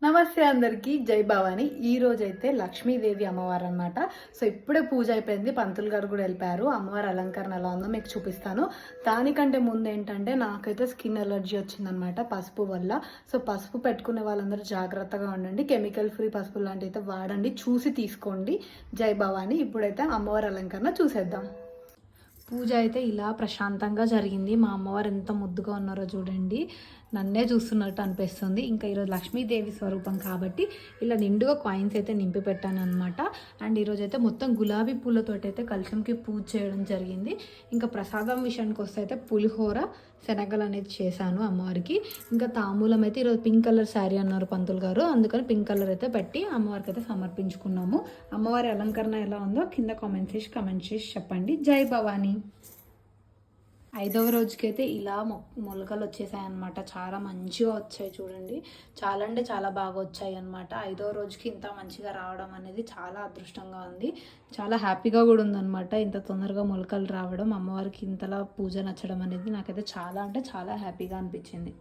నమస్తే అందరికీ జై భవాని. ఈ రోజైతే లక్ష్మీదేవి అమ్మవారు అనమాట. సో ఇప్పుడే పూజ అయిపోయింది. పంతులు గారు కూడా వెళ్ళిపోయారు. అమ్మవారి అలంకరణ ఎలా ఉందో మీకు చూపిస్తాను. దానికంటే ముందు ఏంటంటే నాకైతే స్కిన్ ఎలర్జీ వచ్చిందనమాట పసుపు వల్ల. సో పసుపు పెట్టుకునే వాళ్ళందరూ జాగ్రత్తగా ఉండండి. కెమికల్ ఫ్రీ పసుపు లాంటివి అయితే వాడండి, చూసి తీసుకోండి. జై భవాని. ఇప్పుడైతే అమ్మవారి అలంకరణ చూసేద్దాం. పూజ అయితే ఇలా ప్రశాంతంగా జరిగింది. మా అమ్మవారు ఎంత ముద్దుగా ఉన్నారో చూడండి, నన్నే చూస్తున్నట్టు అనిపిస్తుంది. ఇంకా ఈరోజు లక్ష్మీదేవి స్వరూపం కాబట్టి ఇలా నిండుగా కాయిన్స్ అయితే నింపి పెట్టాను అనమాట. అండ్ ఈరోజు అయితే మొత్తం గులాబీ పూలతోటి అయితే కలశంకి పూజ చేయడం జరిగింది. ఇంకా ప్రసాదం విషయానికి వస్తే అయితే పులిహోర శనగలు అనేది చేశాను అమ్మవారికి. ఇంకా తాంబూలం అయితే ఈరోజు పింక్ కలర్ శారీ అన్నారు పంతులు గారు, అందుకని పింక్ కలర్ అయితే పెట్టి అమ్మవారికి అయితే సమర్పించుకున్నాము. అమ్మవారి అలంకరణ ఎలా ఉందో కింద కామెంట్ చేసి చెప్పండి. జై భవానీ. 5వ రోజుకైతే ఇలా మొలకలు వచ్చేసాయి అనమాట. చాలా మంచిగా వచ్చాయి చూడండి, చాలా అంటే చాలా బాగా వచ్చాయి అనమాట. 5వ రోజుకి ఇంత మంచిగా రావడం అనేది చాలా అదృష్టంగా ఉంది. చాలా హ్యాపీగా కూడా ఉందన్నమాట. ఇంత తొందరగా మొలకలు రావడం, అమ్మవారికి ఇంతలా పూజ నచ్చడం అనేది నాకైతే చాలా అంటే చాలా హ్యాపీగా అనిపించింది.